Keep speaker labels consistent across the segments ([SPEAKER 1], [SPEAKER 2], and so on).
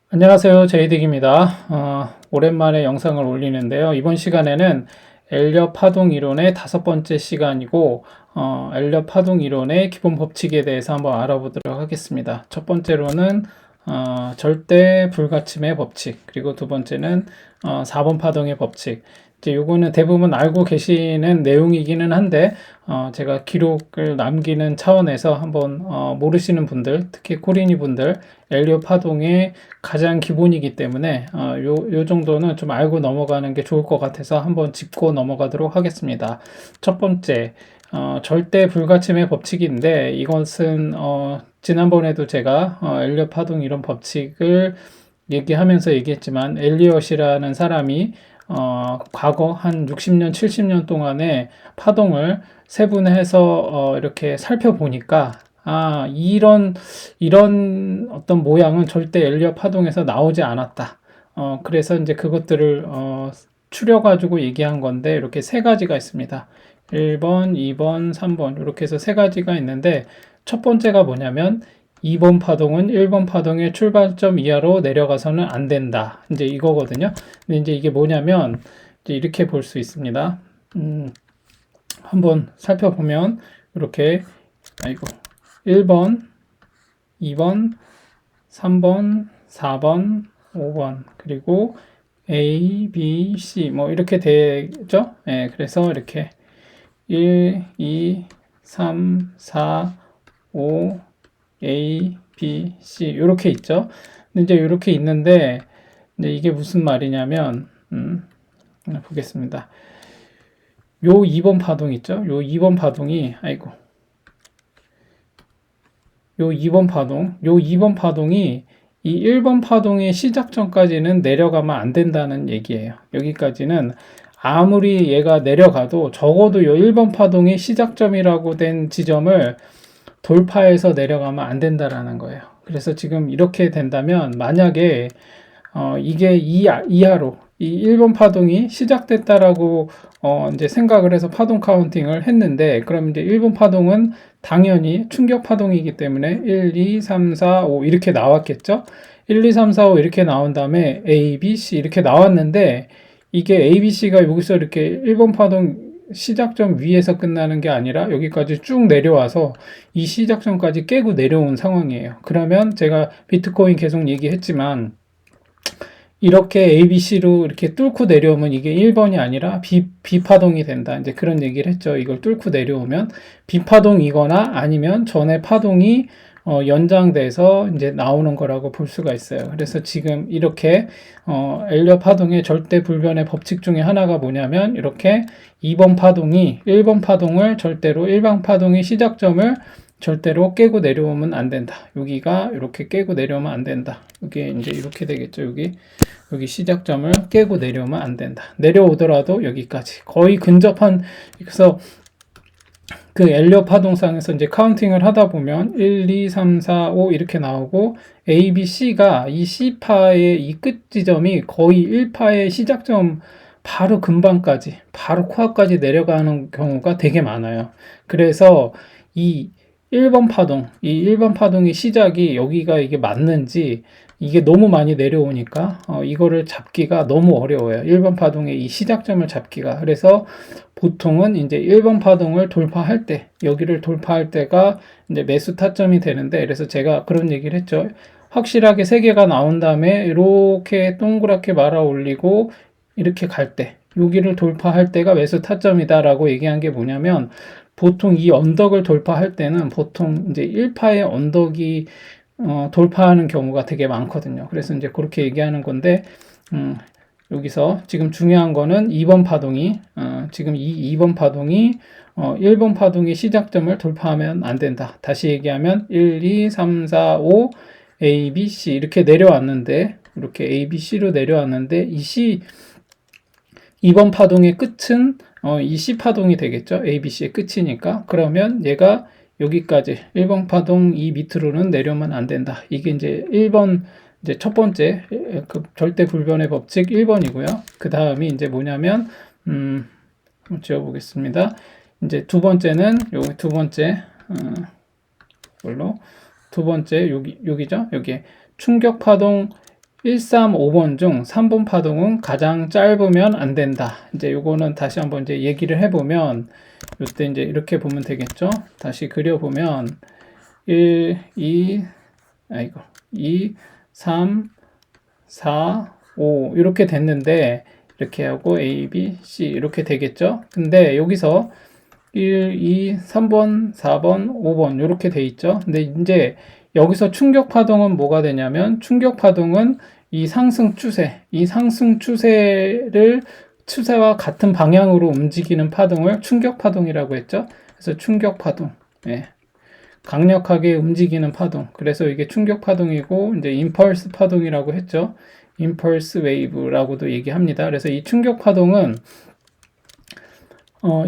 [SPEAKER 1] 안녕하세요. 제이딕입니다. 오랜만에 영상을 올리는데요. 이번 시간에는 엘리엇 파동 이론의 5번째 시간이고, 엘리엇 파동 이론의 기본 법칙에 대해서 한번 알아보도록 하겠습니다. 첫 번째로는 절대 불가침의 법칙, 그리고 두 번째는 4번 파동의 법칙. 이제 요거는 대부분 알고 계시는 내용이기는 한데, 제가 기록을 남기는 차원에서 한번 모르시는 분들, 특히 코리니 분들, 엘리엇 파동의 가장 기본이기 때문에 요 정도는 좀 알고 넘어가는 게 좋을 것 같아서 한번 짚고 넘어가도록 하겠습니다. 첫 번째, 절대 불가침의 법칙인데 이것은 지난번에도 제가 엘리엇 파동 이런 법칙을 얘기하면서 얘기했지만 엘리엇이라는 사람이 과거 한 60년, 70년 동안의 파동을 세분해서 이렇게 살펴보니까 이런 어떤 모양은 절대 엘리엇 파동에서 나오지 않았다. 그래서 이제 그것들을 추려가지고 얘기한 건데 이렇게 세 가지가 있습니다. 1번, 2번, 3번 이렇게 해서 세 가지가 있는데 첫 번째가 뭐냐면 2번 파동은 1번 파동의 출발점 이하로 내려가서는 안 된다. 이제 이거거든요. 근데 이제 이게 뭐냐면 이제 이렇게 볼 수 있습니다. 한번 살펴보면 이렇게 1번, 2번, 3번, 4번, 5번 그리고 A, B, C 뭐 이렇게 되죠. 예, 그래서 이렇게 1, 2, 3, 4, 5, A, B, C 이렇게 있죠. 근데 이제 이렇게 있는데 이제 이게 무슨 말이냐면 보겠습니다. 요 2번 파동 있죠? 요 2번 파동이 요 2번 파동이 이 1번 파동의 시작점까지는 내려가면 안 된다는 얘기예요. 여기까지는 아무리 얘가 내려가도 적어도 요 1번 파동의 시작점이라고 된 지점을 돌파해서 내려가면 안 된다라는 거예요. 그래서 지금 이렇게 된다면 만약에 이게 이하로 이 1번 파동이 시작됐다라고 이제 생각을 해서 파동 카운팅을 했는데 그럼 이제 1번 파동은 당연히 충격 파동이기 때문에 1, 2, 3, 4, 5 이렇게 나왔겠죠? 1, 2, 3, 4, 5 이렇게 나온 다음에 A, B, C 이렇게 나왔는데 이게 A, B, C가 여기서 이렇게 1번 파동 시작점 위에서 끝나는 게 아니라 여기까지 쭉 내려와서 이 시작점까지 깨고 내려온 상황이에요. 그러면 제가 비트코인 계속 얘기했지만 이렇게 ABC로 이렇게 뚫고 내려오면 이게 1번이 아니라 B파동이 된다. 이제 그런 얘기를 했죠. 이걸 뚫고 내려오면 B파동이거나 아니면 전에 파동이 연장돼서 이제 나오는 거라고 볼 수가 있어요. 그래서 지금 이렇게 엘리엇 파동의 절대 불변의 법칙 중에 하나가 뭐냐면 이렇게 2번 파동이 1번 파동을 절대로 1번 파동의 시작점을 절대로 깨고 내려오면 안 된다. 여기가 이렇게 깨고 내려오면 안 된다. 이게 이제 이렇게 되겠죠. 여기 시작점을 깨고 내려오면 안 된다. 내려오더라도 여기까지 거의 근접한. 그래서 그 엘리엇 파동상에서 이제 카운팅을 하다 보면 1, 2, 3, 4, 5 이렇게 나오고 A, B, C가 이 C파의 이 끝 지점이 거의 1파의 시작점 바로 근방까지, 바로 코앞까지 내려가는 경우가 되게 많아요. 그래서 이 1번 파동, 이 1번 파동의 시작이 여기가 이게 맞는지 이게 너무 많이 내려오니까 이거를 잡기가 너무 어려워요. 1번 파동의 이 시작점을 잡기가. 그래서 보통은 이제 1번 파동을 돌파할 때, 여기를 돌파할 때가 이제 매수 타점이 되는데, 그래서 제가 그런 얘기를 했죠. 확실하게 3개가 나온 다음에 이렇게 동그랗게 말아 올리고 이렇게 갈 때, 여기를 돌파할 때가 매수 타점이다라고 얘기한 게 뭐냐면, 보통 이 언덕을 돌파할 때는 보통 이제 1파의 언덕이 돌파하는 경우가 되게 많거든요. 그래서 이제 그렇게 얘기하는 건데, 여기서 지금 중요한 거는 2번 파동이, 지금 이 2번 파동이 1번 파동의 시작점을 돌파하면 안 된다. 다시 얘기하면 1, 2, 3, 4, 5, A, B, C 이렇게 내려왔는데, 이렇게 A, B, C로 내려왔는데, 2번 파동의 끝은 이 C 파동이 되겠죠. A, B, C의 끝이니까. 그러면 얘가 여기까지 1번 파동 이 밑으로는 내려오면 안 된다. 이게 이제 1번 이제 첫 번째 그 절대 불변의 법칙 1번이고요. 그 다음이 이제 뭐냐면 한번 지워 보겠습니다. 이제 두 번째는 여기 두 번째 걸로 두 번째 여기죠. 여기 충격 파동 1, 3, 5번 중 3번 파동은 가장 짧으면 안 된다. 이제 요거는 다시 한번 이제 얘기를 해보면, 요때 이제 이렇게 보면 되겠죠? 다시 그려보면, 1, 2, 3, 4, 5, 이렇게 됐는데, 이렇게 하고 A, B, C 이렇게 되겠죠? 근데 여기서 1, 2, 3번, 4번, 5번 이렇게 돼 있죠? 근데 이제 여기서 충격 파동은 뭐가 되냐면, 충격 파동은 이 상승 추세와 같은 방향으로 움직이는 파동을 충격 파동이라고 했죠? 그래서 충격 파동. 예. 강력하게 움직이는 파동. 그래서 이게 충격 파동이고, 이제 임펄스 파동이라고 했죠. 임펄스 웨이브라고도 얘기합니다. 그래서 이 충격 파동은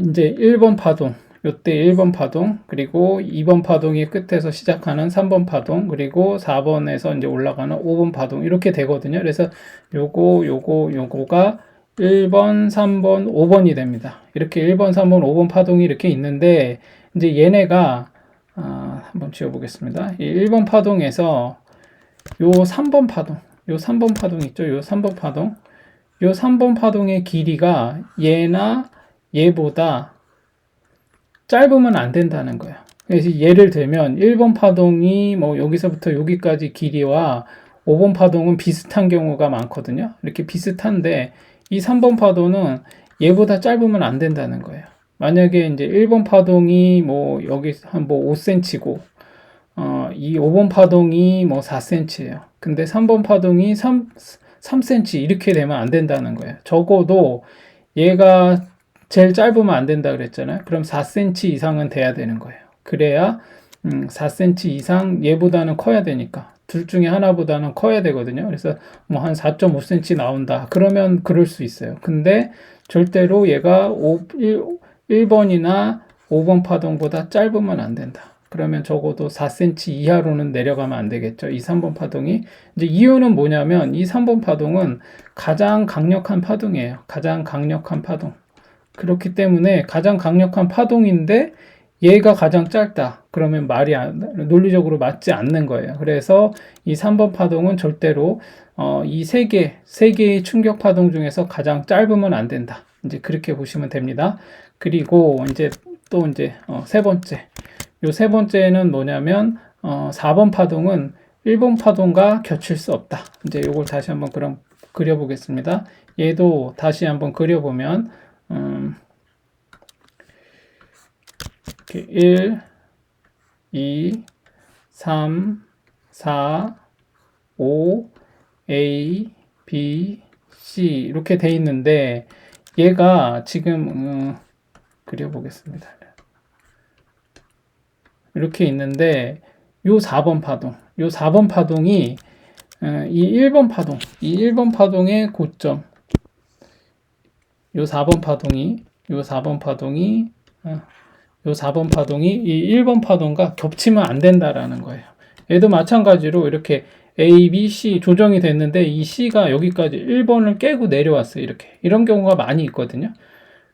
[SPEAKER 1] 이제 1번 파동, 요때 1번 파동, 그리고 2번 파동이 끝에서 시작하는 3번 파동, 그리고 4번에서 이제 올라가는 5번 파동, 이렇게 되거든요. 그래서 요거가 1번, 3번, 5번이 됩니다. 이렇게 1번, 3번, 5번 파동이 이렇게 있는데, 이제 얘네가, 한번 지워보겠습니다. 이 1번 파동에서 요 3번 파동 있죠? 요 3번 파동. 요 3번 파동의 길이가 얘보다 짧으면 안 된다는 거예요. 그래서 예를 들면 1번 파동이 뭐 여기서부터 여기까지 길이와 5번 파동은 비슷한 경우가 많거든요. 이렇게 비슷한데 이 3번 파동은 얘보다 짧으면 안 된다는 거예요. 만약에 이제 1번 파동이 뭐 여기 한 뭐 5cm고 이 5번 파동이 뭐 4cm예요. 근데 3번 파동이 3cm 이렇게 되면 안 된다는 거예요. 적어도 얘가 제일 짧으면 안 된다 그랬잖아요. 그럼 4cm 이상은 돼야 되는 거예요. 그래야 4cm 이상 얘보다는 커야 되니까. 둘 중에 하나보다는 커야 되거든요. 그래서 뭐 한 4.5cm 나온다. 그러면 그럴 수 있어요. 근데 절대로 얘가 1번이나 5번 파동보다 짧으면 안 된다. 그러면 적어도 4cm 이하로는 내려가면 안 되겠죠. 이 3번 파동이. 이제 이유는 뭐냐면 이 3번 파동은 가장 강력한 파동이에요. 가장 강력한 파동. 그렇기 때문에 가장 강력한 파동인데 얘가 가장 짧다. 그러면 논리적으로 맞지 않는 거예요. 그래서 이 3번 파동은 절대로 이 세 개의 충격 파동 중에서 가장 짧으면 안 된다. 이제 그렇게 보시면 됩니다. 그리고 이제 또 이제 세 번째. 요 세 번째는 뭐냐면 4번 파동은 1번 파동과 겹칠 수 없다. 이제 요걸 다시 한번 그럼 그려보겠습니다. 얘도 다시 한번 그려보면 이렇게 1, 2, 3, 4, 5, A, B, C 이렇게 돼 있는데 얘가 지금 그려보겠습니다. 이렇게 있는데 요 4번 파동이 이 1번 파동의 고점 요 4번 파동이 이 1번 파동과 겹치면 안 된다라는 거예요. 얘도 마찬가지로 이렇게 A, B, C 조정이 됐는데 이 C가 여기까지 1번을 깨고 내려왔어요. 이런 경우가 많이 있거든요.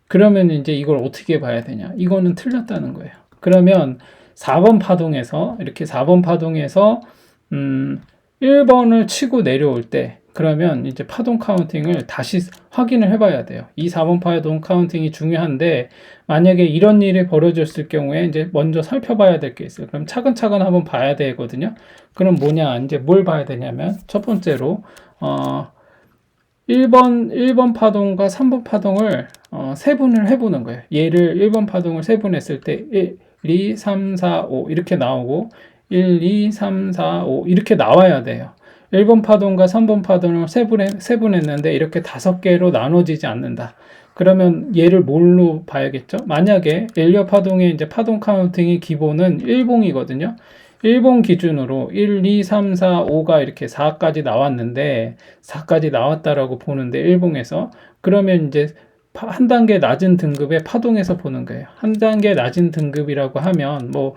[SPEAKER 1] 그러면 이제 이걸 어떻게 봐야 되냐? 이거는 틀렸다는 거예요. 그러면 4번 파동에서 1번을 치고 내려올 때 그러면 이제 파동 카운팅을 다시 확인을 해봐야 돼요. 이 4번 파동 카운팅이 중요한데 만약에 이런 일이 벌어졌을 경우에 이제 먼저 살펴봐야 될 게 있어요. 그럼 차근차근 한번 봐야 되거든요. 그럼 뭐냐? 이제 뭘 봐야 되냐면 첫 번째로 1번 파동과 3번 파동을 세분을 해보는 거예요. 얘를 1번 파동을 세분했을 때 1, 2, 3, 4, 5 이렇게 나오고 1, 2, 3, 4, 5 이렇게 나와야 돼요. 1번 파동과 3번 파동을 세분했는데 이렇게 5개로 나눠지지 않는다. 그러면 얘를 뭘로 봐야겠죠? 만약에 엘리어 파동의 이제 파동 카운팅의 기본은 1봉이거든요. 1봉 기준으로 1, 2, 3, 4, 5가 이렇게 4까지 나왔는데 4까지 나왔다라고 보는데 1봉에서 그러면 이제 한 단계 낮은 등급의 파동에서 보는 거예요. 한 단계 낮은 등급이라고 하면 뭐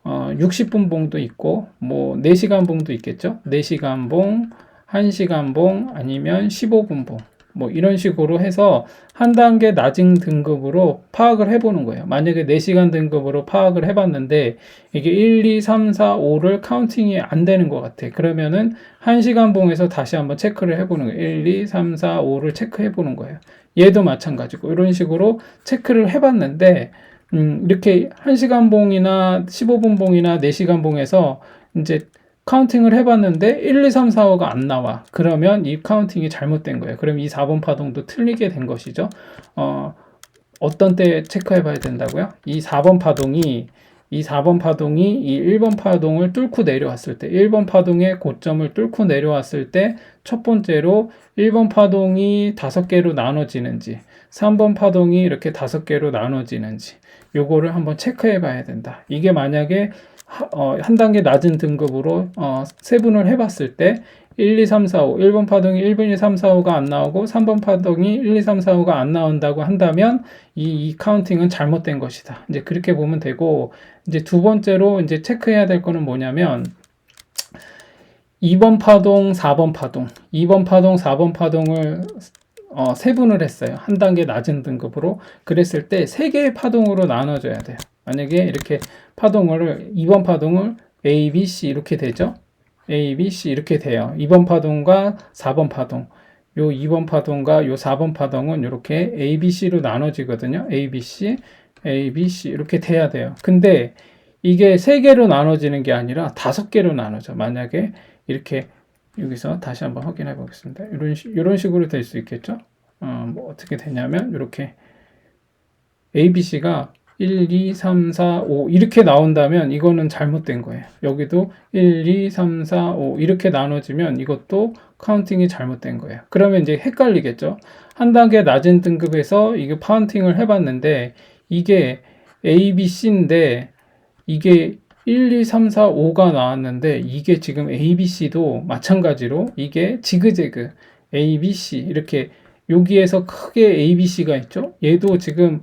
[SPEAKER 1] 60분 봉도 있고 뭐 4시간 봉도 있겠죠. 4시간 봉, 1시간 봉 아니면 15분 봉. 뭐 이런 식으로 해서 한 단계 낮은 등급으로 파악을 해보는 거예요. 만약에 4시간 등급으로 파악을 해봤는데 이게 1, 2, 3, 4, 5를 카운팅이 안 되는 것 같아. 그러면은 1시간 봉에서 다시 한번 체크를 해보는 거예요. 1, 2, 3, 4, 5를 체크해보는 거예요. 얘도 마찬가지고 이런 식으로 체크를 해봤는데 이렇게 1시간 봉이나 15분 봉이나 4시간 봉에서 이제 카운팅을 해봤는데 1, 2, 3, 4, 5가 안 나와. 그러면 이 카운팅이 잘못된 거예요. 그럼 이 4번 파동도 틀리게 된 것이죠. 어떤 때 체크해 봐야 된다고요? 이 4번 파동이 이 1번 파동을 뚫고 내려왔을 때 1번 파동의 고점을 뚫고 내려왔을 때 첫 번째로 1번 파동이 5개로 나눠지는지 3번 파동이 이렇게 5개로 나눠지는지 요거를 한번 체크해 봐야 된다. 이게 만약에 한 단계 낮은 등급으로 세분을 해봤을 때 1, 2, 3, 4, 5 1번 파동이 1, 2, 3, 4, 5가 안 나오고 3번 파동이 1, 2, 3, 4, 5가 안 나온다고 한다면 이 카운팅은 잘못된 것이다. 이제 그렇게 보면 되고 이제 두 번째로 이제 체크해야 될 거는 뭐냐면 2번 파동, 4번 파동 2번 파동, 4번 파동을 세분을 했어요. 한 단계 낮은 등급으로. 그랬을 때 3개의 파동으로 나눠줘야 돼요. 만약에 이렇게 2번 파동을 A, B, C 이렇게 되죠. A, B, C 이렇게 돼요. 2번 파동과 4번 파동. 요 2번 파동과 요 4번 파동은 이렇게 A, B, C로 나눠지거든요. A, B, C, A, B, C 이렇게 돼야 돼요. 근데 이게 3개로 나눠지는 게 아니라 5개로 나눠져. 만약에 이렇게 여기서 다시 한번 확인해 보겠습니다. 이런 식으로 될 수 있겠죠? 뭐 어떻게 되냐면 이렇게 A, B, C가 1, 2, 3, 4, 5 이렇게 나온다면 이거는 잘못된 거예요. 여기도 1, 2, 3, 4, 5 이렇게 나눠지면 이것도 카운팅이 잘못된 거예요. 그러면 이제 헷갈리겠죠. 한 단계 낮은 등급에서 이게 카운팅을 해봤는데 이게 A, B, C인데 이게 1, 2, 3, 4, 5가 나왔는데 이게 지금 A, B, C도 마찬가지로 이게 지그재그 A, B, C 이렇게 여기에서 크게 A, B, C가 있죠. 얘도 지금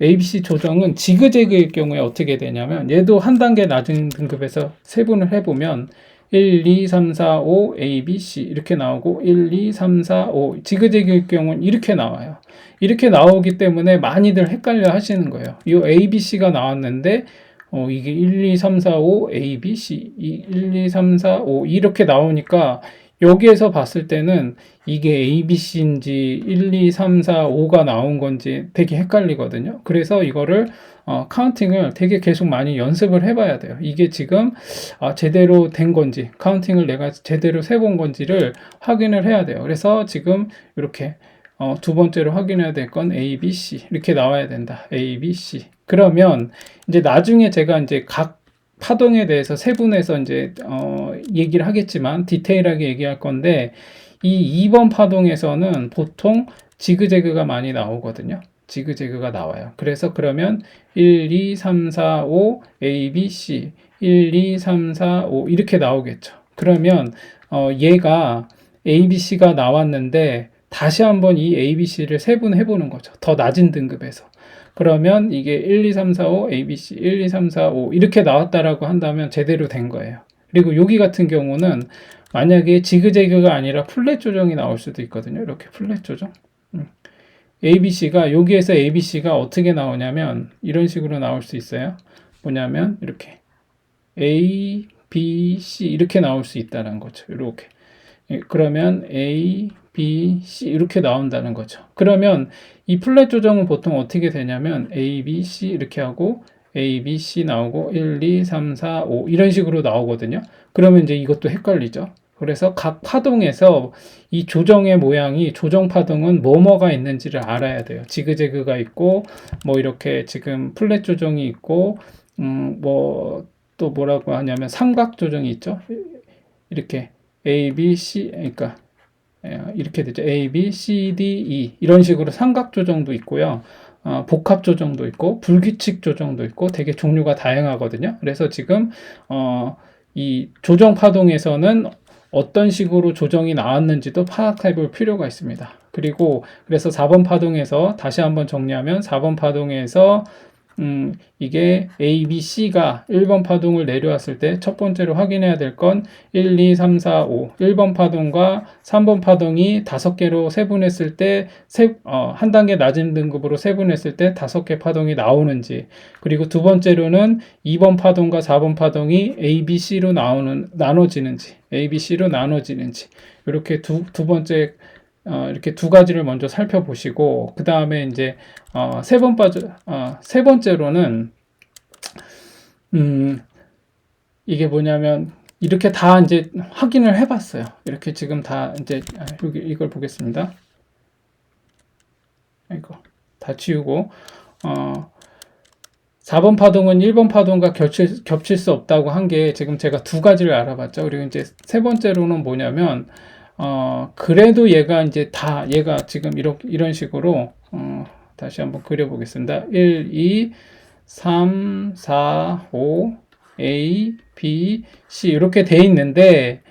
[SPEAKER 1] ABC 조정은 지그재그일 경우에 어떻게 되냐면 얘도 한 단계 낮은 등급에서 세분을 해보면 1, 2, 3, 4, 5, A, B, C 이렇게 나오고 1, 2, 3, 4, 5 지그재그일 경우는 이렇게 나와요. 이렇게 나오기 때문에 많이들 헷갈려 하시는 거예요. 이 A, B, C가 나왔는데 이게 1, 2, 3, 4, 5, A, B, C 1, 2, 3, 4, 5 이렇게 나오니까 여기에서 봤을 때는 이게 ABC인지 1, 2, 3, 4, 5가 나온 건지 되게 헷갈리거든요. 그래서 이거를 카운팅을 되게 계속 많이 연습을 해봐야 돼요. 이게 지금 제대로 된 건지 카운팅을 내가 제대로 세본 건지를 확인을 해야 돼요. 그래서 지금 이렇게 두 번째로 확인해야 될 건 A, B, C 이렇게 나와야 된다. A, B, C 그러면 이제 나중에 제가 이제 각 파동에 대해서 세분해서 이제 얘기를 하겠지만 디테일하게 얘기할 건데 이 2번 파동에서는 보통 지그재그가 많이 나오거든요. 지그재그가 나와요. 그래서 그러면 1, 2, 3, 4, 5 A, B, C 1, 2, 3, 4, 5 이렇게 나오겠죠. 그러면 얘가 A, B, C가 나왔는데 다시 한번 이 A, B, C를 세분해 보는 거죠. 더 낮은 등급에서. 그러면 이게 1, 2, 3, 4, 5, ABC, 1, 2, 3, 4, 5 이렇게 나왔다라고 한다면 제대로 된 거예요. 그리고 여기 같은 경우는 만약에 지그재그가 아니라 플랫 조정이 나올 수도 있거든요. 이렇게 플랫 조정. ABC가 여기에서 ABC가 어떻게 나오냐면 이런 식으로 나올 수 있어요. 뭐냐면 이렇게 A, B, C 이렇게 나올 수 있다는 거죠. 이렇게. 그러면 A, B, C 이렇게 나온다는 거죠. 그러면 이 플랫 조정은 보통 어떻게 되냐면 A, B, C 이렇게 하고 A, B, C 나오고 1, 2, 3, 4, 5 이런 식으로 나오거든요. 그러면 이제 이것도 헷갈리죠. 그래서 각 파동에서 이 조정의 모양이 조정 파동은 뭐가 있는지를 알아야 돼요. 지그재그가 있고 뭐 이렇게 지금 플랫 조정이 있고 뭐 또 뭐라고 하냐면 삼각 조정이 있죠. 이렇게 A, B, C 그러니까 이렇게 되죠. A, B, C, D, E 이런 식으로 삼각 조정도 있고요. 복합 조정도 있고 불규칙 조정도 있고 되게 종류가 다양하거든요. 그래서 지금 이 조정 파동에서는 어떤 식으로 조정이 나왔는지도 파악해 볼 필요가 있습니다. 그리고 그래서 4번 파동에서 다시 한번 정리하면 4번 파동에서 이게 A, B, C가 1번 파동을 내려왔을 때 첫 번째로 확인해야 될 건 1, 2, 3, 4, 5. 1번 파동과 3번 파동이 5개로 세분했을 때, 한 단계 낮은 등급으로 세분했을 때 5개 파동이 나오는지, 그리고 두 번째로는 2번 파동과 4번 파동이 A, B, C로 나눠지는지, A, B, C로 나눠지는지, 이렇게 두 번째 이렇게 두 가지를 먼저 살펴보시고, 그 다음에 이제, 세 번째로는, 이게 뭐냐면, 이렇게 다 이제 확인을 해봤어요. 이렇게 지금 다 이제, 여기 이걸 보겠습니다. 이거 다 지우고, 4번 파동은 1번 파동과 겹칠 수 없다고 한 게 지금 제가 두 가지를 알아봤죠. 그리고 이제 세 번째로는 뭐냐면, 그래도 얘가 지금 이런 식으로, 다시 한번 그려보겠습니다. 1, 2, 3, 4, 5, A, B, C 이렇게 돼 있는데,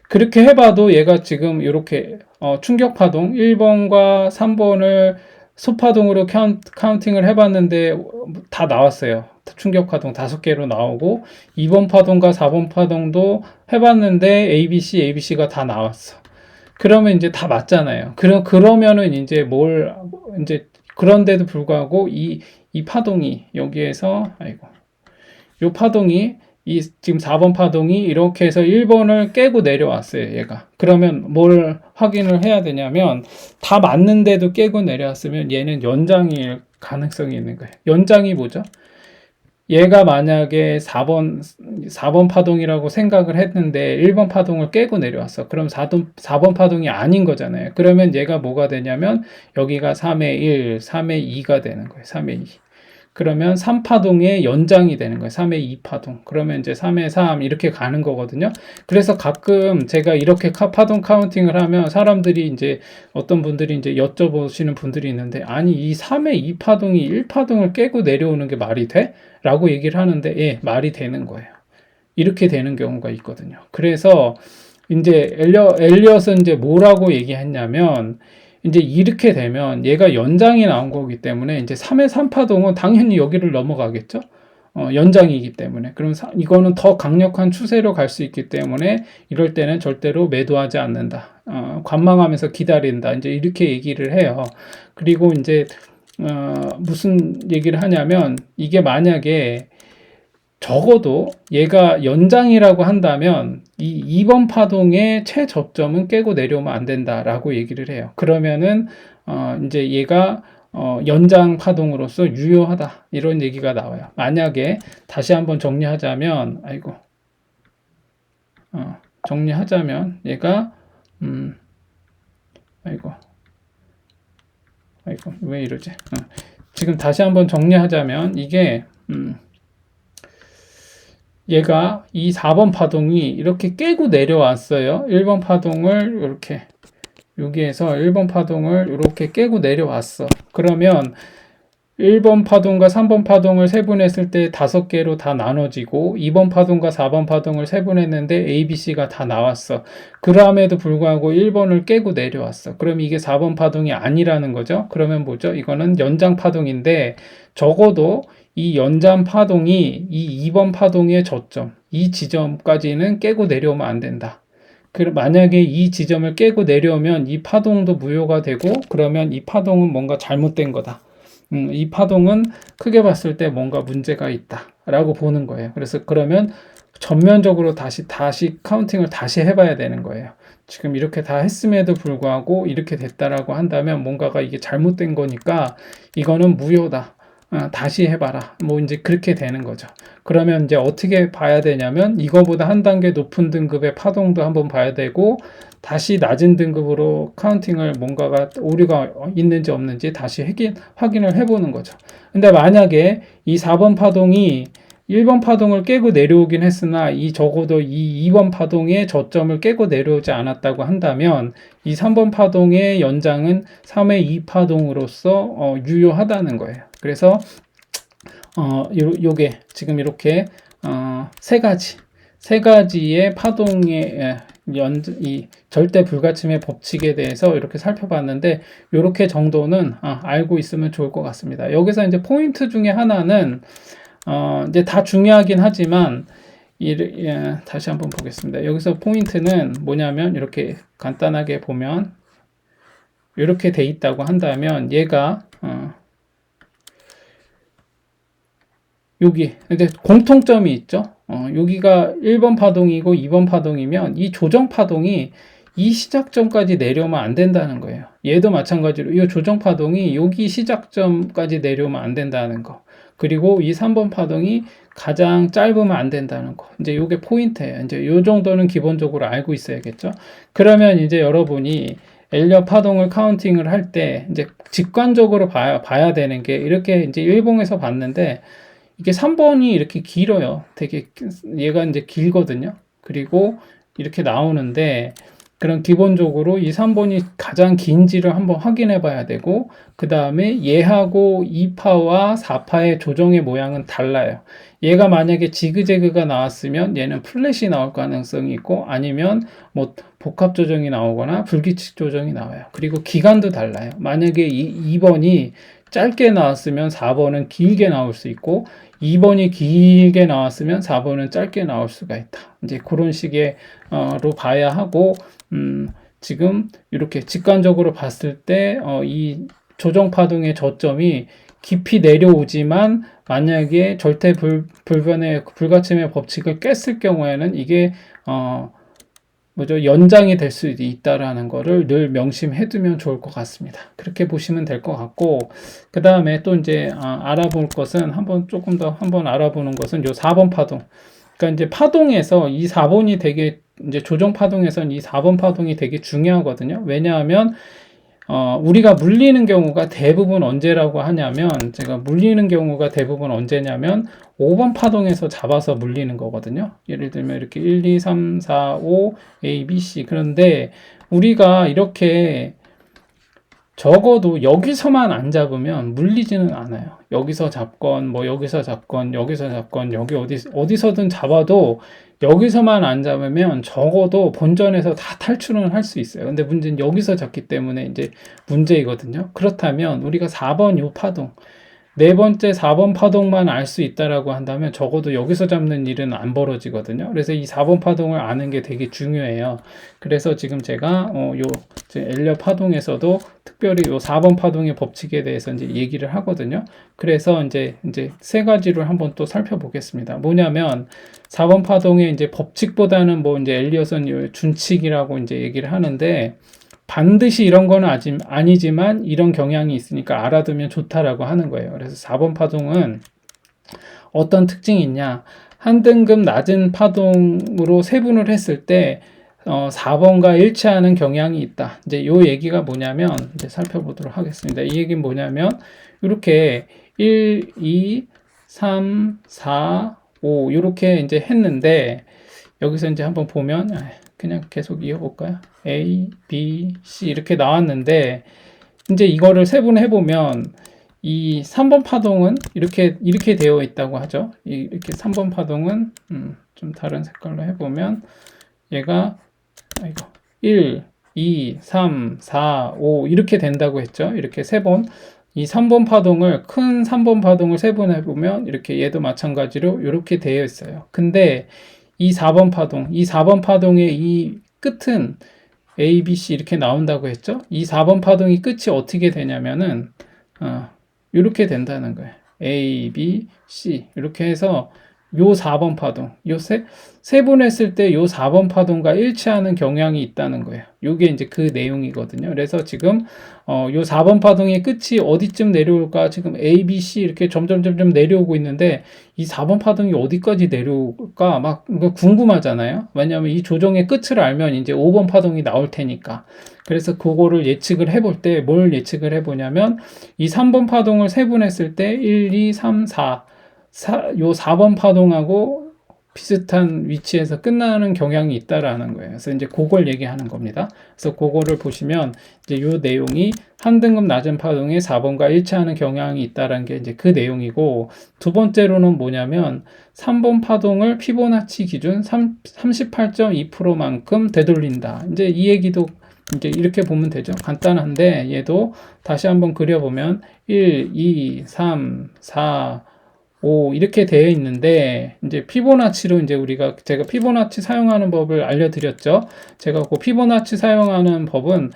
[SPEAKER 1] 그렇게 해봐도 얘가 지금 이렇게 충격파동 1번과 3번을 소파동으로 카운팅을 해봤는데 다 나왔어요. 충격파동 5개로 나오고 2번 파동과 4번 파동도 해봤는데 ABC, ABC가 다 나왔어. 그러면 이제 다 맞잖아요. 그러면은 이제 그런데도 불구하고 이 파동이 여기에서, 요 파동이 지금 4번 파동이 이렇게 해서 1번을 깨고 내려왔어요, 얘가. 그러면 뭘 확인을 해야 되냐면, 다 맞는데도 깨고 내려왔으면 얘는 연장일 가능성이 있는 거예요. 연장이 뭐죠? 얘가 만약에 4번 파동이라고 생각을 했는데 1번 파동을 깨고 내려왔어. 그럼 4번 파동이 아닌 거잖아요. 그러면 얘가 뭐가 되냐면 여기가 3의 1, 3의 2가 되는 거예요. 3의 2. 그러면 3파동의 연장이 되는 거예요. 3의 2파동. 그러면 이제 3의 3 이렇게 가는 거거든요. 그래서 가끔 제가 이렇게 파동 카운팅을 하면 사람들이 이제 어떤 분들이 이제 여쭤보시는 분들이 있는데, 아니 이 3의 2파동이 1파동을 깨고 내려오는 게 말이 돼? 라고 얘기를 하는데, 예, 말이 되는 거예요. 이렇게 되는 경우가 있거든요. 그래서 이제 엘리엇은 이제 뭐라고 얘기했냐면, 이제 이렇게 되면 얘가 연장이 나온 거기 때문에 이제 3의 3파동은 당연히 여기를 넘어가겠죠. 연장이기 때문에. 그럼 이거는 더 강력한 추세로 갈 수 있기 때문에 이럴 때는 절대로 매도하지 않는다. 관망하면서 기다린다. 이제 이렇게 얘기를 해요. 그리고 이제 무슨 얘기를 하냐면, 이게 만약에 적어도 얘가 연장이라고 한다면 이 2번 파동의 최저점은 깨고 내려오면 안 된다라고 얘기를 해요. 그러면은 이제 얘가 연장 파동으로서 유효하다, 이런 얘기가 나와요. 만약에 다시 한번 정리하자면, 정리하자면 얘가 왜 이러지? 지금 다시 한번 정리하자면 이게 얘가 이 4번 파동이 이렇게 깨고 내려왔어요. 1번 파동을 이렇게, 여기에서 1번 파동을 이렇게 깨고 내려왔어. 그러면 1번 파동과 3번 파동을 세분했을 때 5개로 다 나눠지고 2번 파동과 4번 파동을 세분했는데 A, B, C가 다 나왔어. 그럼에도 불구하고 1번을 깨고 내려왔어. 그럼 이게 4번 파동이 아니라는 거죠. 그러면 뭐죠? 이거는 연장 파동인데, 적어도 이 연장 파동이 이 2번 파동의 저점, 이 지점까지는 깨고 내려오면 안 된다. 만약에 이 지점을 깨고 내려오면 이 파동도 무효가 되고, 그러면 이 파동은 뭔가 잘못된 거다. 이 파동은 크게 봤을 때 뭔가 문제가 있다라고 보는 거예요. 그래서 그러면 전면적으로 다시 카운팅을 다시 해봐야 되는 거예요. 지금 이렇게 다 했음에도 불구하고 이렇게 됐다라고 한다면 뭔가가 이게 잘못된 거니까 이거는 무효다. 다시 해봐라. 뭐 이제 그렇게 되는 거죠. 그러면 이제 어떻게 봐야 되냐면, 이거보다 한 단계 높은 등급의 파동도 한번 봐야 되고, 다시 낮은 등급으로 카운팅을 뭔가가 오류가 있는지 없는지 다시 확인을 해보는 거죠. 근데 만약에 이 4번 파동이 1번 파동을 깨고 내려오긴 했으나 적어도 이 2번 파동의 저점을 깨고 내려오지 않았다고 한다면 이 3번 파동의 연장은 3의 2 파동으로서 유효하다는 거예요. 그래서 요게 지금 이렇게 세 가지 세 가지의 파동의 이 절대 불가침의 법칙에 대해서 이렇게 살펴봤는데, 이렇게 정도는 알고 있으면 좋을 것 같습니다. 여기서 이제 포인트 중에 하나는 이제 다 중요하긴 하지만 다시 한번 보겠습니다. 여기서 포인트는 뭐냐면, 이렇게 간단하게 보면 이렇게 돼 있다고 한다면, 얘가 여기 이제 공통점이 있죠. 여기가 1번 파동이고 2번 파동이면 이 조정 파동이 이 시작점까지 내려오면 안 된다는 거예요. 얘도 마찬가지로 이 조정 파동이 여기 시작점까지 내려오면 안 된다는 거. 그리고 이 3번 파동이 가장 짧으면 안 된다는 거. 이제 요게 포인트예요. 이제 요 정도는 기본적으로 알고 있어야겠죠. 그러면 이제 여러분이 엘리엇 파동을 카운팅을 할 때 이제 직관적으로 봐야 되는 게, 이렇게 이제 일봉에서 봤는데 이게 3번이 이렇게 길어요. 되게 얘가 이제 길거든요. 그리고 이렇게 나오는데, 그럼 기본적으로 이 3번이 가장 긴지를 한번 확인해 봐야 되고, 그 다음에 얘하고 2파와 4파의 조정의 모양은 달라요. 얘가 만약에 지그재그가 나왔으면 얘는 플랫이 나올 가능성이 있고, 아니면 뭐 복합 조정이 나오거나 불규칙 조정이 나와요. 그리고 기간도 달라요. 만약에 2번이 짧게 나왔으면 4번은 길게 나올 수 있고, 2번이 길게 나왔으면 4번은 짧게 나올 수가 있다. 이제 그런 식의 로 봐야 하고, 지금 이렇게 직관적으로 봤을 때 이 조정 파동의 저점이 깊이 내려오지만, 만약에 절대 불변의 불가침의 법칙을 깼을 경우에는 이게 연장이 될 수도 있다라는 거를 늘 명심해 두면 좋을 것 같습니다. 그렇게 보시면 될 것 같고, 그 다음에 또 이제 알아볼 것은, 조금 더 알아보는 것은 요 4번 파동. 그러니까 이제 파동에서 이 4번이 되게, 이제 조정 파동에서는 이 4번 파동이 되게 중요하거든요. 왜냐하면 우리가 물리는 경우가 대부분 언제라고 하냐면, 제가 물리는 경우가 대부분 언제냐면 5번 파동에서 잡아서 물리는 거거든요. 예를 들면 이렇게 1, 2, 3, 4, 5, A, B, C. 그런데 우리가 이렇게 적어도 여기서만 안 잡으면 물리지는 않아요. 여기서 잡건, 뭐 여기서 잡건, 여기서 잡건, 여기 어디서든 잡아도 여기서만 안 잡으면 적어도 본전에서 다 탈출은 할 수 있어요. 근데 문제는 여기서 잡기 때문에 이제 문제이거든요. 그렇다면 우리가 4번 요 파동, 네 번째 4번 파동만 알 수 있다라고 한다면 적어도 여기서 잡는 일은 안 벌어지거든요. 그래서 이 4번 파동을 아는 게 되게 중요해요. 그래서 지금 제가 엘리엇 파동에서도 특별히 요 4번 파동의 법칙에 대해서 이제 얘기를 하거든요. 그래서 이제 세 가지를 한번 또 살펴보겠습니다. 뭐냐면 4번 파동의 이제 법칙보다는 뭐 이제 엘리엇은 준칙이라고 이제 얘기를 하는데, 반드시 이런 거는 아니지만 이런 경향이 있으니까 알아두면 좋다라고 하는 거예요. 그래서 4번 파동은 어떤 특징이 있냐? 한 등급 낮은 파동으로 세분을 했을 때 4번과 일치하는 경향이 있다. 이제 요 얘기가 뭐냐면, 이제 살펴보도록 하겠습니다. 이 얘기는 뭐냐면, 이렇게 1, 2, 3, 4, 5 이렇게 이제 했는데, 여기서 이제 한번 보면 그냥 계속 이어볼까요? A, B, C 이렇게 나왔는데, 이제 이거를 세분해 보면 이 3번 파동은 이렇게 되어 있다고 하죠. 이렇게 3번 파동은 좀 다른 색깔로 해보면 얘가 1, 2, 3, 4, 5 이렇게 된다고 했죠. 이렇게 세 번. 이 3번 파동을, 큰 3번 파동을 세분해 보면 이렇게 얘도 마찬가지로 이렇게 되어 있어요. 근데 이 4번 파동의 이 끝은 A, B, C 이렇게 나온다고 했죠. 이 4번 파동이 끝이 어떻게 되냐면은 이렇게 된다는 거예요. A, B, C 이렇게 해서 요 4번 파동, 세분했을 때 요 4번 파동과 일치하는 경향이 있다는 거예요. 요게 이제 그 내용이거든요. 그래서 지금 요 4번 파동의 끝이 어디쯤 내려올까? 지금 A, B, C 이렇게 점점 내려오고 있는데, 이 4번 파동이 어디까지 내려올까? 막 궁금하잖아요. 왜냐하면 이 조정의 끝을 알면 이제 5번 파동이 나올 테니까. 그래서 그거를 예측을 해볼 때 뭘 예측을 해보냐면, 이 3번 파동을 세분했을 때 1, 2, 3, 4 요 4번 파동하고 비슷한 위치에서 끝나는 경향이 있다라는 거예요. 그래서 이제 그걸 얘기하는 겁니다. 그래서 그거를 보시면 이제 요 내용이 한 등급 낮은 파동에 4번과 일치하는 경향이 있다라는 게 이제 그 내용이고, 두 번째로는 뭐냐면 3번 파동을 피보나치 기준 38.2%만큼 되돌린다. 이제 이 얘기도 이제 이렇게 보면 되죠. 간단한데 얘도 다시 한번 그려보면 1, 2, 3, 4, 5 이렇게 되어 있는데, 이제 피보나치로 이제 제가 피보나치 사용하는 법을 알려드렸죠. 제가 그 피보나치 사용하는 법은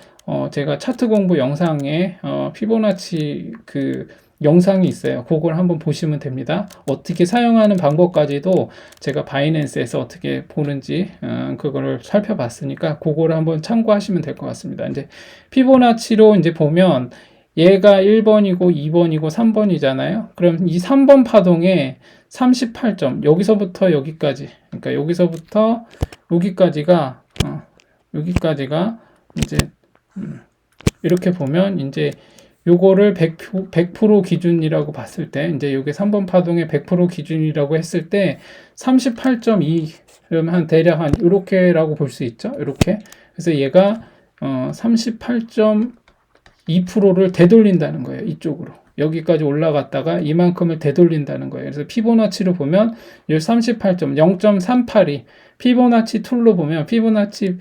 [SPEAKER 1] 제가 차트 공부 영상에 피보나치 그 영상이 있어요. 그걸 한번 보시면 됩니다. 어떻게 사용하는 방법까지도 제가 바이낸스에서 어떻게 보는지 그거를 살펴봤으니까 그거를 한번 참고하시면 될 것 같습니다. 이제 피보나치로 이제 보면 얘가 1번이고 2번이고 3번이잖아요. 그럼 이 3번 파동에 38점, 여기서부터 여기까지, 그러니까 여기서부터 여기까지가 이제 이렇게 보면 이제 요거를 100% 기준이라고 봤을 때, 이제 요게 3번 파동의 100% 기준이라고 했을 때 38.2, 그러면 대략 한 요렇게라고 볼 수 있죠. 요렇게. 그래서 얘가 38.2%를 되돌린다는 거예요. 이쪽으로. 여기까지 올라갔다가 이만큼을 되돌린다는 거예요. 그래서 피보나치로 보면 이 38점, 0.382, 피보나치 툴로 보면 피보나치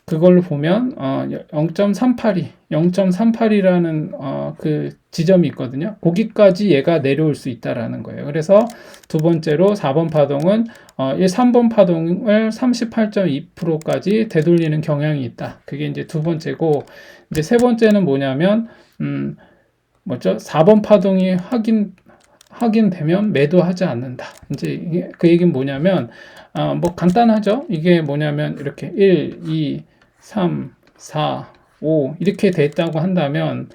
[SPEAKER 1] 그걸로 보면 0.382라는 그 지점이 있거든요. 거기까지 얘가 내려올 수 있다라는 거예요. 그래서 두 번째로 4번 파동은 3번 파동을 38.2%까지 되돌리는 경향이 있다. 그게 이제 두 번째고, 이제 세 번째는 뭐냐면 4번 파동이 확인되면 매도하지 않는다. 이제 그 얘기는 뭐냐면 뭐 간단하죠. 이게 뭐냐면 이렇게 1, 2, 3, 4, 5 이렇게 됐다고 한다면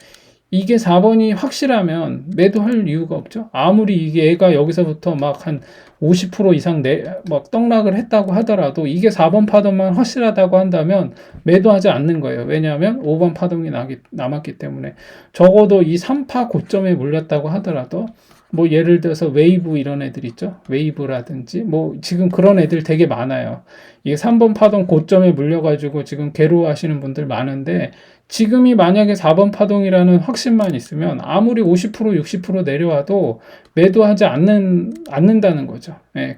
[SPEAKER 1] 이게 4번이 확실하면 매도할 이유가 없죠. 아무리 이게 얘가 여기서부터 막 한 50% 이상 막 떡락을 했다고 하더라도 이게 4번 파동만 확실하다고 한다면 매도하지 않는 거예요. 왜냐하면 5번 파동이 남았기 때문에. 적어도 이 3파 고점에 물렸다고 하더라도 뭐 예를 들어서 웨이브 이런 애들 있죠. 웨이브라든지 뭐 지금 그런 애들 되게 많아요. 이게 3번 파동 고점에 물려가지고 지금 괴로워하시는 분들 많은데, 지금이 만약에 4번 파동이라는 확신만 있으면 아무리 50% 60% 내려와도 매도하지 않는다는 거죠. 예,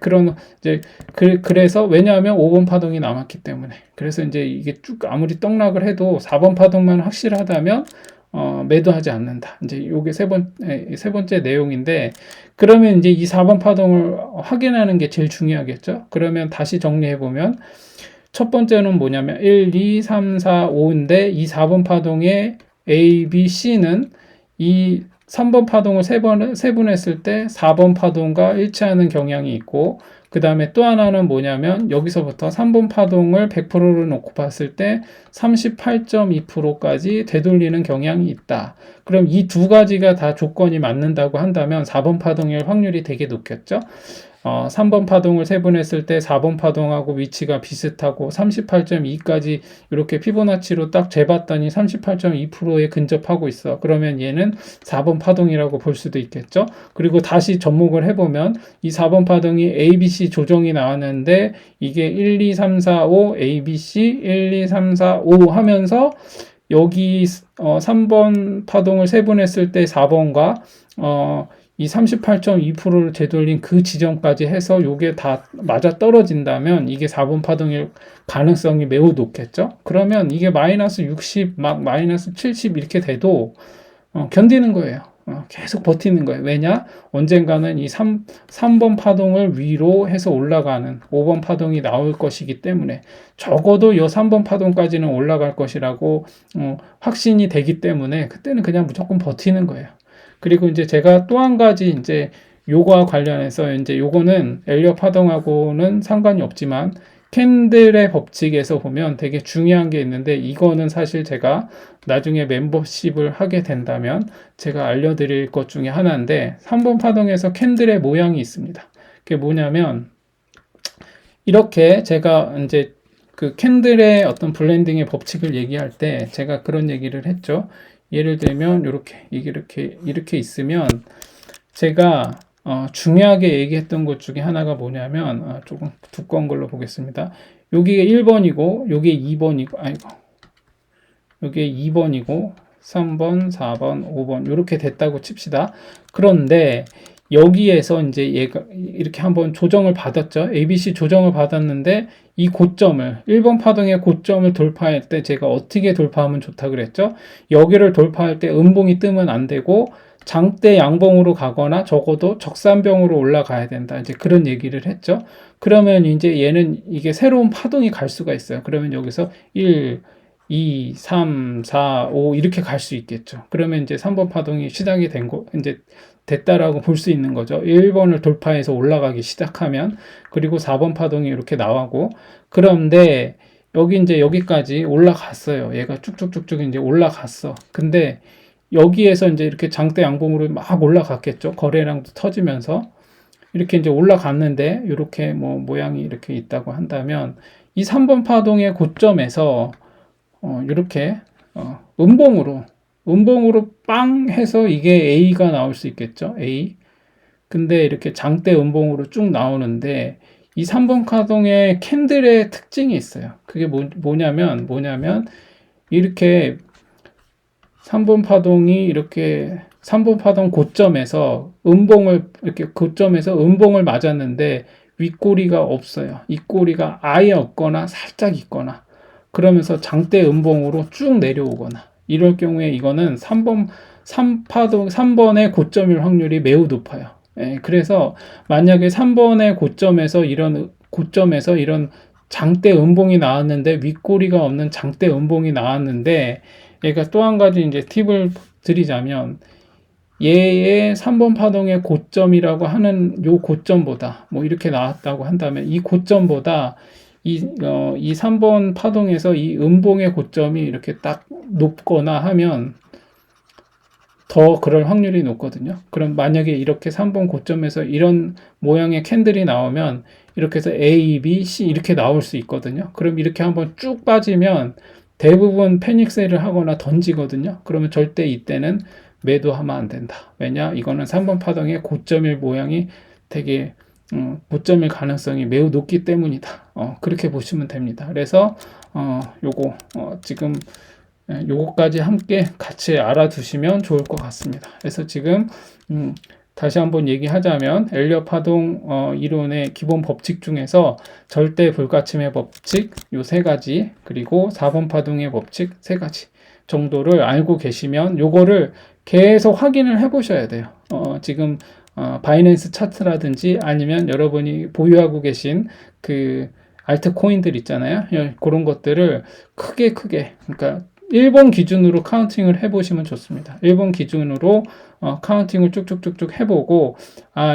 [SPEAKER 1] 그래서 왜냐하면 5번 파동이 남았기 때문에. 그래서 이제 이게 쭉 아무리 떡락을 해도 4번 파동만 확실하다면 매도하지 않는다. 이제 요게 세 번째 내용인데, 그러면 이제 이 4번 파동을 확인하는 게 제일 중요하겠죠. 그러면 다시 정리해 보면 첫 번째는 뭐냐면 1, 2, 3, 4, 5인데 이 4번 파동의 A, B, C는 이 3번 파동을 세분했을 때 4번 파동과 일치하는 경향이 있고, 그 다음에 또 하나는 뭐냐면 여기서부터 3번 파동을 100%를 놓고 봤을 때 38.2%까지 되돌리는 경향이 있다. 그럼 이 두 가지가 다 조건이 맞는다고 한다면 4번 파동일 확률이 되게 높겠죠. 3번 파동을 세분했을 때 4번 파동하고 위치가 비슷하고 38.2까지 이렇게 피보나치로 딱 재봤더니 38.2%에 근접하고 있어. 그러면 얘는 4번 파동이라고 볼 수도 있겠죠. 그리고 다시 접목을 해보면 이 4번 파동이 ABC 조정이 나왔는데 이게 1, 2, 3, 4, 5 ABC 1, 2, 3, 4, 5 하면서 여기 3번 파동을 세분했을 때 4번과 이 38.2%를 되돌린 그 지점까지 해서 요게 다 맞아 떨어진다면 이게 4번 파동일 가능성이 매우 높겠죠. 그러면 이게 마이너스 60, 막 마이너스 70 이렇게 돼도 견디는 거예요. 계속 버티는 거예요. 왜냐? 언젠가는 이 3번 파동을 위로 해서 올라가는 5번 파동이 나올 것이기 때문에, 적어도 이 3번 파동까지는 올라갈 것이라고 확신이 되기 때문에 그때는 그냥 무조건 버티는 거예요. 그리고 이제 제가 또 한 가지 이제 요거와 관련해서 이제 요거는 엘리엇 파동하고는 상관이 없지만 캔들의 법칙에서 보면 되게 중요한 게 있는데, 이거는 사실 제가 나중에 멤버십을 하게 된다면 제가 알려드릴 것 중에 하나인데, 3번 파동에서 캔들의 모양이 있습니다. 그게 뭐냐면 이렇게 제가 이제 그 캔들의 어떤 블렌딩의 법칙을 얘기할 때 제가 그런 얘기를 했죠. 예를 들면 이렇게 있으면 제가 중요하게 얘기했던 것 중에 하나가 뭐냐면, 조금 두꺼운 걸로 보겠습니다. 여기가 1번이고, 여기에 2번이고, 아이고, 여기에 2번이고, 3번, 4번, 5번, 이렇게 됐다고 칩시다. 그런데, 여기에서 이제 얘가 이렇게 한번 조정을 받았죠. ABC 조정을 받았는데, 이 고점을, 1번 파동의 고점을 돌파할 때 제가 어떻게 돌파하면 좋다 그랬죠? 여기를 돌파할 때 음봉이 뜨면 안 되고, 장대 양봉으로 가거나 적어도 적산병으로 올라가야 된다. 이제 그런 얘기를 했죠. 그러면 이제 얘는 이게 새로운 파동이 갈 수가 있어요. 그러면 여기서 1, 2, 3, 4, 5 이렇게 갈 수 있겠죠. 그러면 이제 3번 파동이 시작이 된 거, 이제 됐다라고 볼 수 있는 거죠. 1번을 돌파해서 올라가기 시작하면, 그리고 4번 파동이 이렇게 나오고, 그런데 여기 이제 여기까지 올라갔어요. 얘가 쭉쭉쭉쭉 이제 올라갔어. 근데 여기에서 이제 이렇게 장대 양봉으로 막 올라갔겠죠. 거래량도 터지면서 이렇게 이제 올라갔는데 이렇게 뭐 모양이 이렇게 있다고 한다면 이 3번 파동의 고점에서 이렇게 음봉으로 빵 해서 이게 A가 나올 수 있겠죠. A. 근데 이렇게 장대 음봉으로 쭉 나오는데 이 3번 파동의 캔들의 특징이 있어요. 그게 뭐냐면 이렇게 3번 파동이 이렇게 3번 파동 고점에서 음봉을 맞았는데 윗꼬리가 없어요. 이 꼬리가 아예 없거나 살짝 있거나 그러면서 장대 음봉으로 쭉 내려오거나 이럴 경우에 이거는 3번의 고점일 확률이 매우 높아요. 예, 그래서 만약에 3번의 고점에서 이런 장대 음봉이 나왔는데 윗꼬리가 없는 장대 음봉이 나왔는데 얘가 또 한 가지 이제 팁을 드리자면 얘의 3번 파동의 고점이라고 하는 요 고점보다 뭐 이렇게 나왔다고 한다면 이 고점보다 이 3번 파동에서 이 음봉의 고점이 이렇게 딱 높거나 하면 더 그럴 확률이 높거든요. 그럼 만약에 이렇게 3번 고점에서 이런 모양의 캔들이 나오면 이렇게 해서 A, B, C 이렇게 나올 수 있거든요. 그럼 이렇게 한번 쭉 빠지면 대부분 패닉셀을 하거나 던지거든요. 그러면 절대 이때는 매도하면 안 된다. 왜냐? 이거는 3번 파동의 고점일 모양이 되게 고점일 가능성이 매우 높기 때문이다. 그렇게 보시면 됩니다. 그래서 지금 요거까지 함께 같이 알아두시면 좋을 것 같습니다. 그래서 지금 다시 한번 얘기하자면 엘리엇 파동 이론의 기본 법칙 중에서 절대 불가침의 법칙 요 세 가지, 그리고 4번 파동의 법칙 세 가지 정도를 알고 계시면 요거를 계속 확인을 해 보셔야 돼요. 지금 바이낸스 차트라든지 아니면 여러분이 보유하고 계신 그 알트 코인들 있잖아요. 그런 것들을 크게 그러니까 일본 기준으로 카운팅을 해보시면 좋습니다. 일본 기준으로 카운팅을 쭉쭉쭉쭉 해보고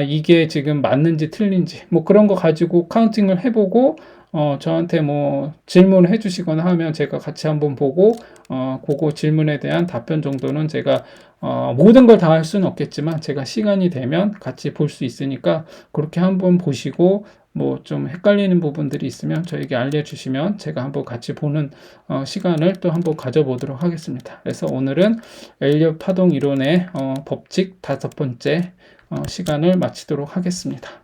[SPEAKER 1] 이게 지금 맞는지 틀린지 뭐 그런 거 가지고 카운팅을 해보고 저한테 뭐 질문을 해주시거나 하면 제가 같이 한번 보고 그거 질문에 대한 답변 정도는 제가 모든 걸 다 할 수는 없겠지만 제가 시간이 되면 같이 볼 수 있으니까 그렇게 한번 보시고 뭐 좀 헷갈리는 부분들이 있으면 저에게 알려주시면 제가 한번 같이 보는 시간을 또 한번 가져보도록 하겠습니다. 그래서 오늘은 엘리엇 파동 이론의 법칙 5번째 시간을 마치도록 하겠습니다.